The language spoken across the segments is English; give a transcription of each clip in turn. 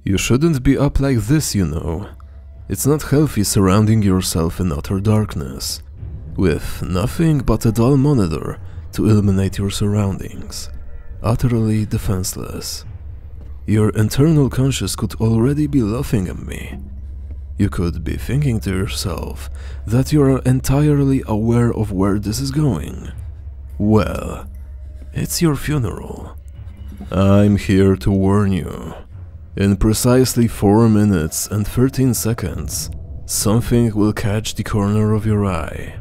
You shouldn't be up like this, you know. It's not healthy surrounding yourself in utter darkness, with nothing but a dull monitor to illuminate your surroundings, utterly defenseless. Your internal conscious could already be laughing at me. You could be thinking to yourself that you are entirely aware of where this is going. Well, it's your funeral. I'm here to warn you. In precisely 4 minutes and 13 seconds, something will catch the corner of your eye.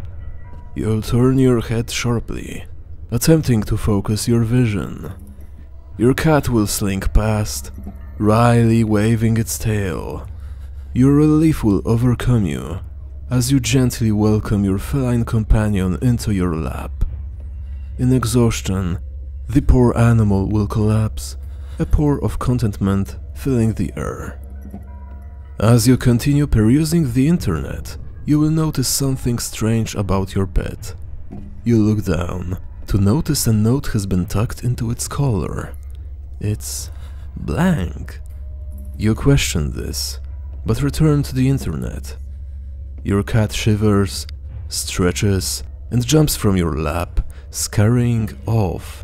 You'll turn your head sharply, attempting to focus your vision. Your cat will slink past, wryly waving its tail. Your relief will overcome you as you gently welcome your feline companion into your lap. In exhaustion, the poor animal will collapse, a pour of contentment filling the air. As you continue perusing the internet, you will notice something strange about your pet. You look down to notice a note has been tucked into its collar. It's blank. You question this, but return to the internet. Your cat shivers, stretches, and jumps from your lap, scurrying off.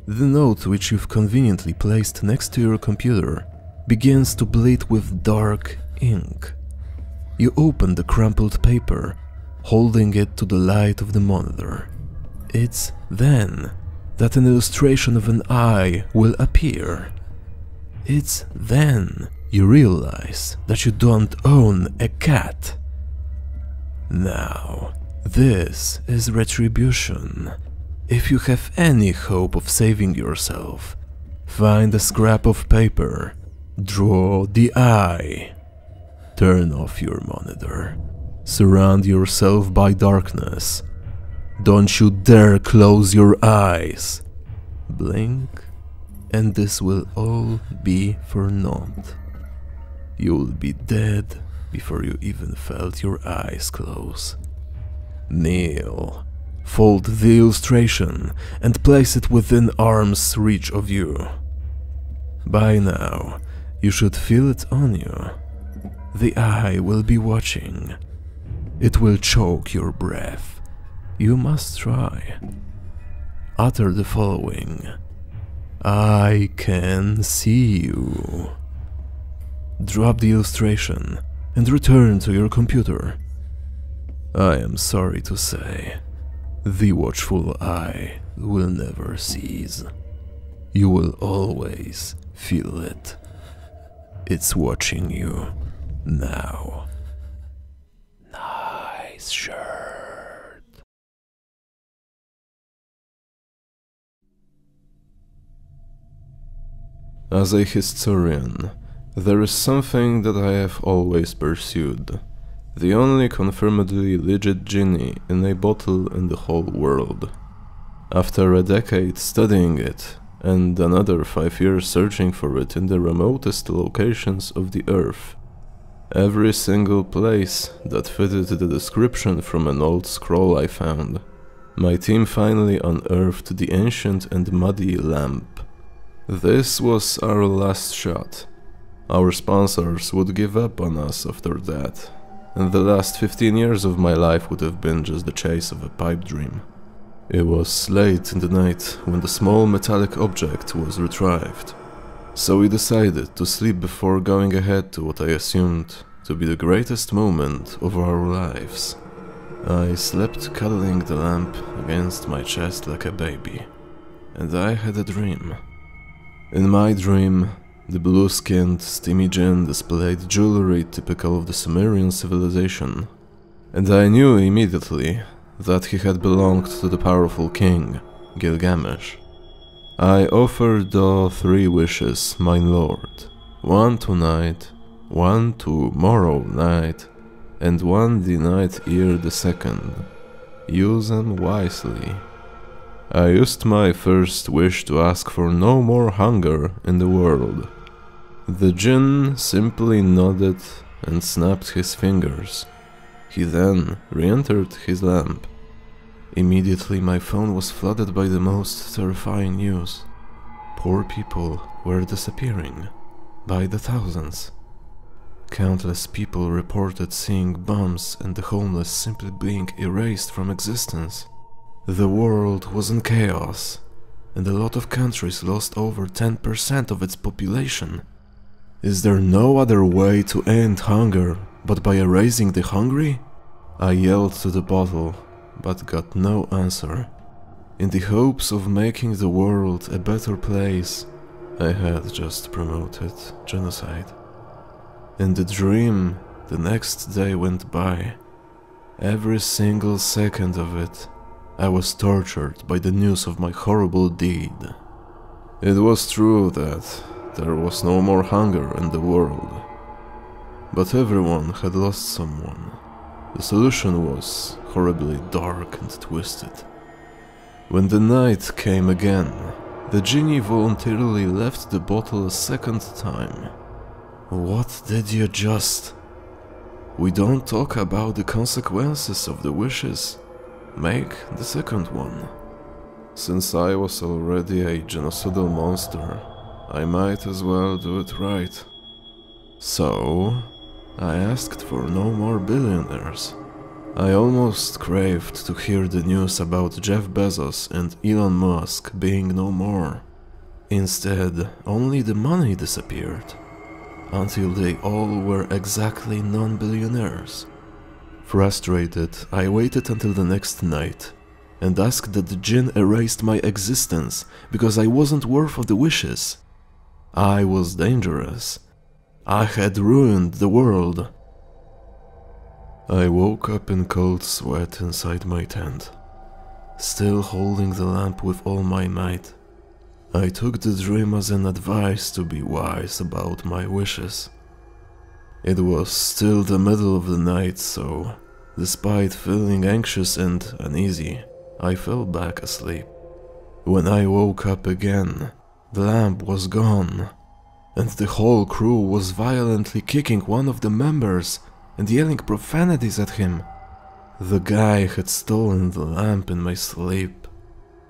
The note, which you've conveniently placed next to your computer, begins to bleed with dark ink. You open the crumpled paper, holding it to the light of the monitor. It's then that an illustration of an eye will appear. It's then you realize that you don't own a cat. Now, this is retribution. If you have any hope of saving yourself, find a scrap of paper, draw the eye, turn off your monitor, surround yourself by darkness. Don't you dare close your eyes. Blink, and this will all be for naught. You'll be dead before you even felt your eyes close. Kneel, fold the illustration, and place it within arm's reach of you. By now, you should feel it on you. The eye will be watching. It will choke your breath. You must try. Utter the following: I can see you. Drop the illustration and return to your computer. I am sorry to say, the watchful eye will never cease. You will always feel it. It's watching you now. Nice shirt. As a historian, there is something that I have always pursued. The only confirmedly legit genie in a bottle in the whole world. After a decade studying it, and another 5 years searching for it in the remotest locations of the earth, every single place that fitted the description from an old scroll I found, my team finally unearthed the ancient and muddy lamp. This was our last shot. Our sponsors would give up on us after that, and the last 15 years of my life would have been just the chase of a pipe dream. It was late in the night when the small metallic object was retrieved, so we decided to sleep before going ahead to what I assumed to be the greatest moment of our lives. I slept cuddling the lamp against my chest like a baby, and I had a dream. In my dream, the blue-skinned, steamy djinn displayed jewelry typical of the Sumerian civilization, and I knew immediately that he had belonged to the powerful king, Gilgamesh. I offered the 3 wishes, my lord, 1 tonight, 1 tomorrow night, and 1 the night ere the 2nd. Use them wisely. I used my first wish to ask for no more hunger in the world. The djinn simply nodded and snapped his fingers. He then re-entered his lamp. Immediately my phone was flooded by the most terrifying news. Poor people were disappearing. by the thousands. Countless people reported seeing bombs and the homeless simply being erased from existence. The world was in chaos, and a lot of countries lost over 10% of its population. Is there no other way to end hunger but by erasing the hungry? I yelled to the bottle, but got no answer. In the hopes of making the world a better place, I had just promoted genocide. In the dream, the next day went by. Every single second of it, I was tortured by the news of my horrible deed. It was true that there was no more hunger in the world, but everyone had lost someone. The solution was horribly dark and twisted. When the night came again, the genie voluntarily left the bottle a second time. What did you just... We don't talk about the consequences of the wishes. Make the second one. Since I was already a genocidal monster, I might as well do it right. So, I asked for no more billionaires. I almost craved to hear the news about Jeff Bezos and Elon Musk being no more. Instead, only the money disappeared, until they all were exactly non-billionaires. Frustrated, I waited until the next night and asked that the djinn erased my existence because I wasn't worth of the wishes. I was dangerous. I had ruined the world. I woke up in cold sweat inside my tent, still holding the lamp with all my might. I took the dream as an advice to be wise about my wishes. It was still the middle of the night, so, despite feeling anxious and uneasy, I fell back asleep. When I woke up again, the lamp was gone, and the whole crew was violently kicking one of the members and yelling profanities at him. The guy had stolen the lamp in my sleep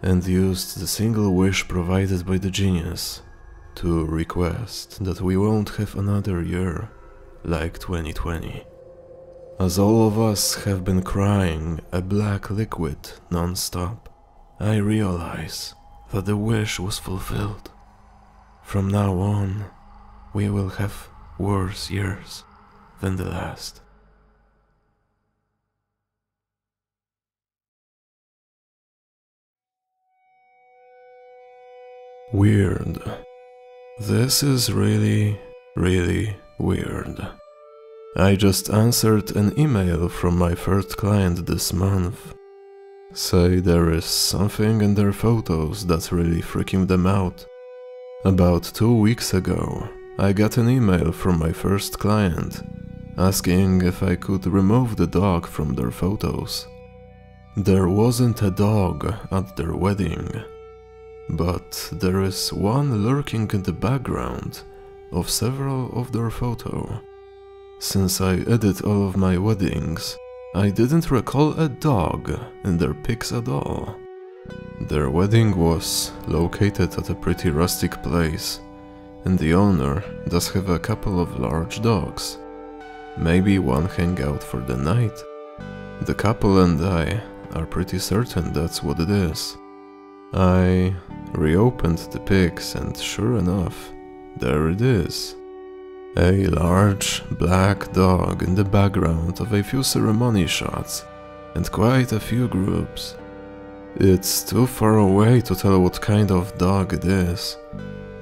and used the single wish provided by the genius to request that we won't have another year like 2020. As all of us have been crying a black liquid non-stop, I realize that the wish was fulfilled. From now on, we will have worse years than the last. Weird. This is really weird. I just answered an email from my first client this month. Say there is something in their photos that's really freaking them out. About 2 weeks ago, I got an email from my first client asking if I could remove the dog from their photos. There wasn't a dog at their wedding, but there is one lurking in the background of several of their photos. Since I edit all of my weddings, I didn't recall a dog in their pics at all. Their wedding was located at a pretty rustic place, and the owner does have a couple of large dogs. Maybe one hang out for the night. The couple and I are pretty certain that's what it is. I reopened the pics and sure enough, there it is. A large black dog in the background of a few ceremony shots and quite a few groups. It's too far away to tell what kind of dog it is,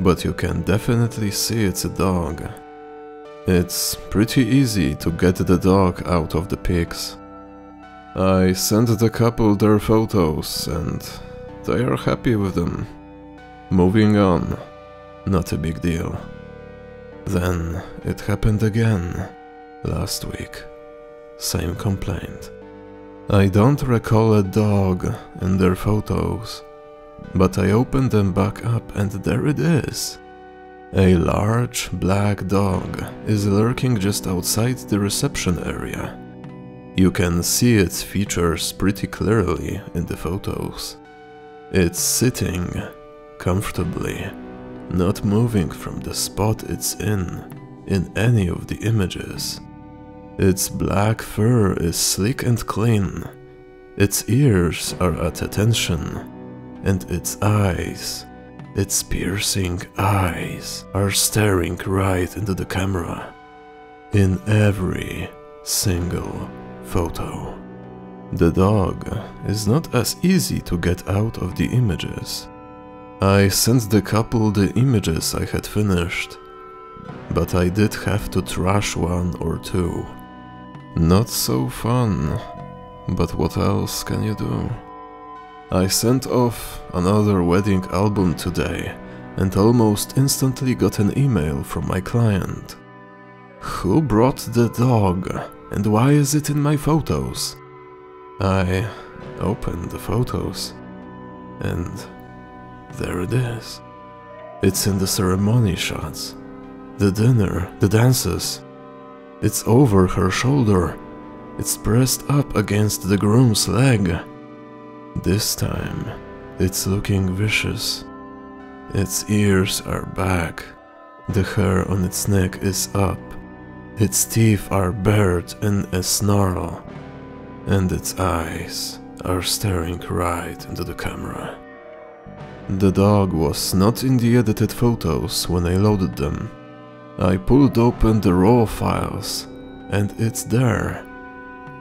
but you can definitely see it's a dog. It's pretty easy to get the dog out of the pics. I sent the couple their photos and they are happy with them. Moving on, not a big deal. Then it happened again, last week. Same complaint. I don't recall a dog in their photos, but I opened them back up and there it is. A large black dog is lurking just outside the reception area. You can see its features pretty clearly in the photos. It's sitting comfortably not moving from the spot it's in any of the images. Its black fur is sleek and clean, its ears are at attention, and its eyes, its piercing eyes, are staring right into the camera. In every single photo. The dog is not as easy to get out of the images. I sent the couple the images I had finished, but I did have to trash one or two. Not so fun, but what else can you do? I sent off another wedding album today and almost instantly got an email from my client. Who brought the dog and why is it in my photos? I opened the photos and there it is. It's in the ceremony shots, the dinner, the dances. It's over her shoulder. It's pressed up against the groom's leg. This time, it's looking vicious. Its ears are back. The hair on its neck is up. Its teeth are bared in a snarl. And its eyes are staring right into the camera. The dog was not in the edited photos when I loaded them. I pulled open the raw files, and it's there.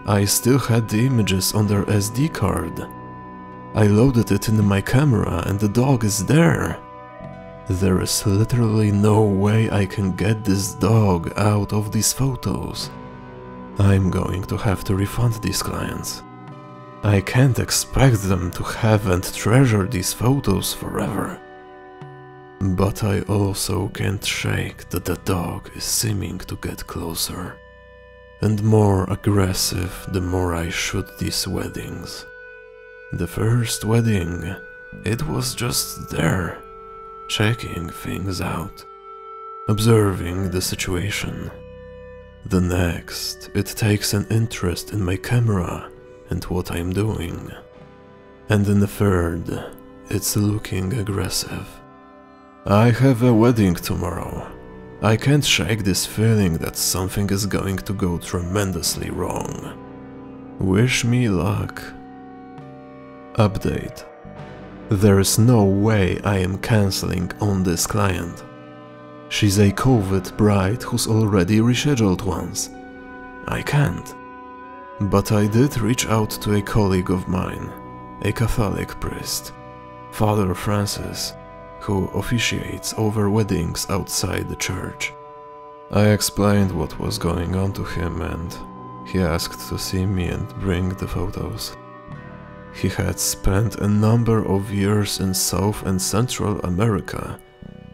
I still had the images on their SD card. I loaded it into my camera and the dog is there. There is literally no way I can get this dog out of these photos. I'm going to have to refund these clients. I can't expect them to have and treasure these photos forever. But I also can't shake that the dog is seeming to get closer and more aggressive the more I shoot these weddings. The first wedding, it was just there, checking things out, observing the situation. The next, it takes an interest in my camera and what I'm doing. And in the third, it's looking aggressive. I have a wedding tomorrow. I can't shake this feeling that something is going to go tremendously wrong. Wish me luck. Update. There is no way I am cancelling on this client. She's a COVID bride who's already rescheduled once. I can't. But I did reach out to a colleague of mine, a Catholic priest, Father Francis, who officiates over weddings outside the church. I explained what was going on to him and he asked to see me and bring the photos. He had spent a number of years in South and Central America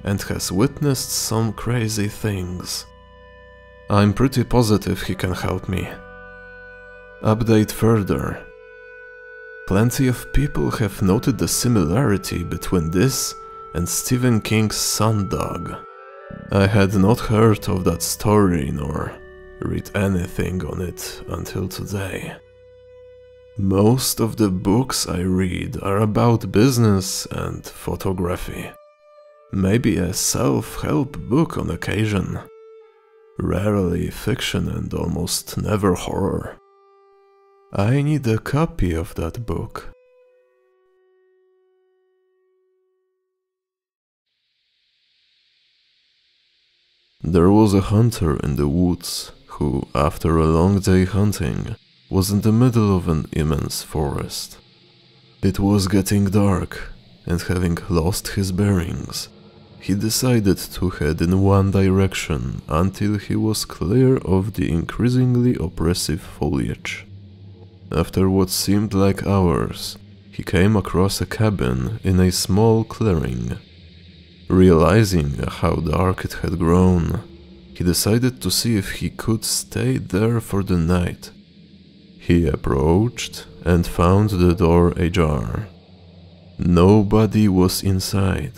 and has witnessed some crazy things. I'm pretty positive he can help me. Update further. Plenty of people have noted the similarity between this and Stephen King's Sun Dog. I had not heard of that story nor read anything on it until today. Most of the books I read are about business and photography. Maybe a self-help book on occasion. Rarely fiction and almost never horror. I need a copy of that book. There was a hunter in the woods who, after a long day hunting, was in the middle of an immense forest. It was getting dark, and having lost his bearings, he decided to head in one direction until he was clear of the increasingly oppressive foliage. After what seemed like hours, he came across a cabin in a small clearing. Realizing how dark it had grown, he decided to see if he could stay there for the night. He approached and found the door ajar. Nobody was inside.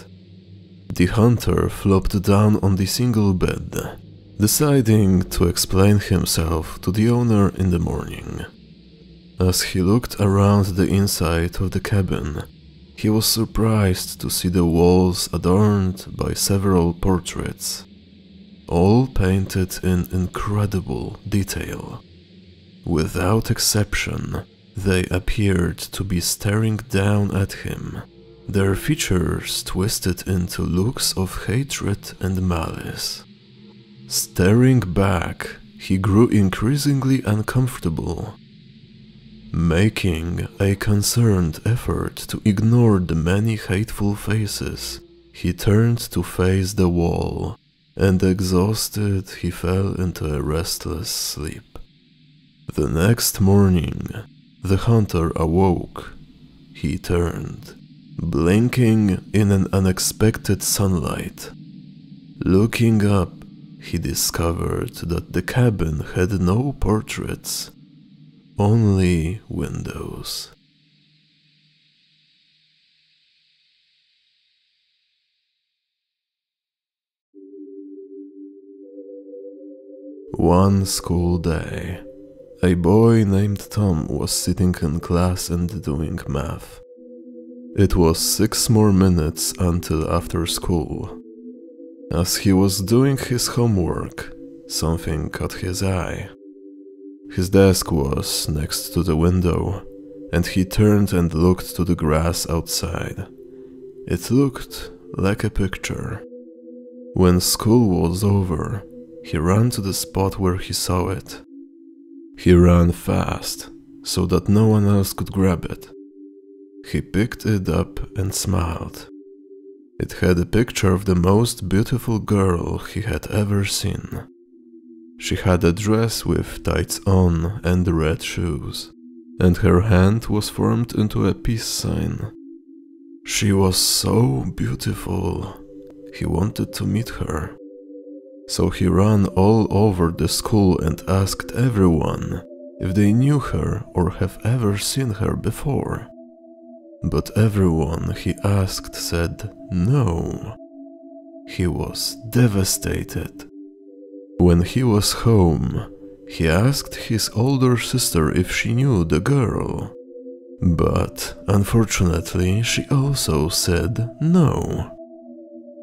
The hunter flopped down on the single bed, deciding to explain himself to the owner in the morning. As he looked around the inside of the cabin, He was surprised to see the walls adorned by several portraits, all painted in incredible detail. Without exception, they appeared to be staring down at him, their features twisted into looks of hatred and malice. Staring back, he grew increasingly uncomfortable. Making a concerned effort to ignore the many hateful faces, he turned to face the wall, and exhausted, he fell into a restless sleep. The next morning, the hunter awoke. He turned, blinking in an unexpected sunlight. Looking up, he discovered that the cabin had no portraits, only windows. One school day, a boy named Tom was sitting in class and doing math. It was 6 more minutes until after school. As he was doing his homework, something caught his eye. His desk was next to the window, and he turned and looked to the grass outside. It looked like a picture. When school was over, he ran to the spot where he saw it. He ran fast, so that no one else could grab it. He picked it up and smiled. It had a picture of the most beautiful girl he had ever seen. She had a dress with tights on and red shoes, and her hand was formed into a peace sign. She was so beautiful. He wanted to meet her. So he ran all over the school and asked everyone if they knew her or have ever seen her before. But everyone he asked said no. He was devastated. When he was home, he asked his older sister if she knew the girl. But unfortunately, she also said no.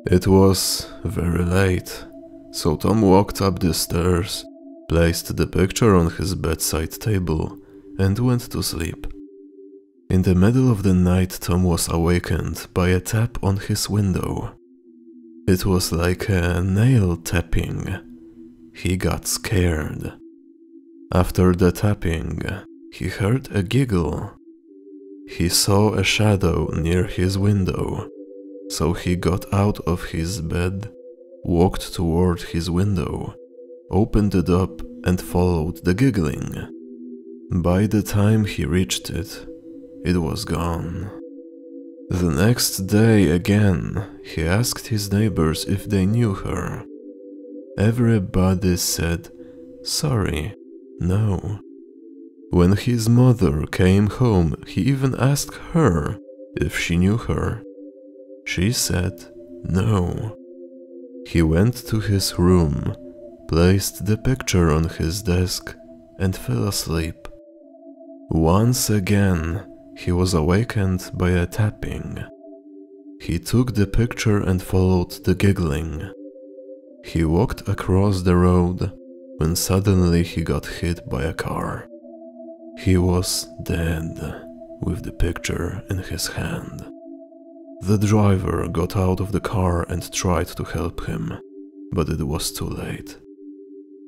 It was very late, so Tom walked up the stairs, placed the picture on his bedside table, and went to sleep. In the middle of the night, Tom was awakened by a tap on his window. It was like a nail tapping. He got scared. After the tapping, he heard a giggle. He saw a shadow near his window, so he got out of his bed, walked toward his window, opened it up and followed the giggling. By the time he reached it, it was gone. The next day again, he asked his neighbors if they knew her. Everybody said, sorry, no. When his mother came home, he even asked her if she knew her. She said no. He went to his room, placed the picture on his desk, and fell asleep. Once again, he was awakened by a tapping. He took the picture and followed the giggling. He walked across the road when suddenly he got hit by a car. He was dead, with the picture in his hand. The driver got out of the car and tried to help him, but it was too late.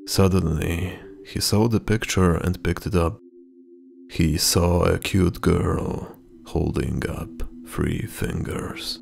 Suddenly, he saw the picture and picked it up. He saw a cute girl holding up 3 fingers.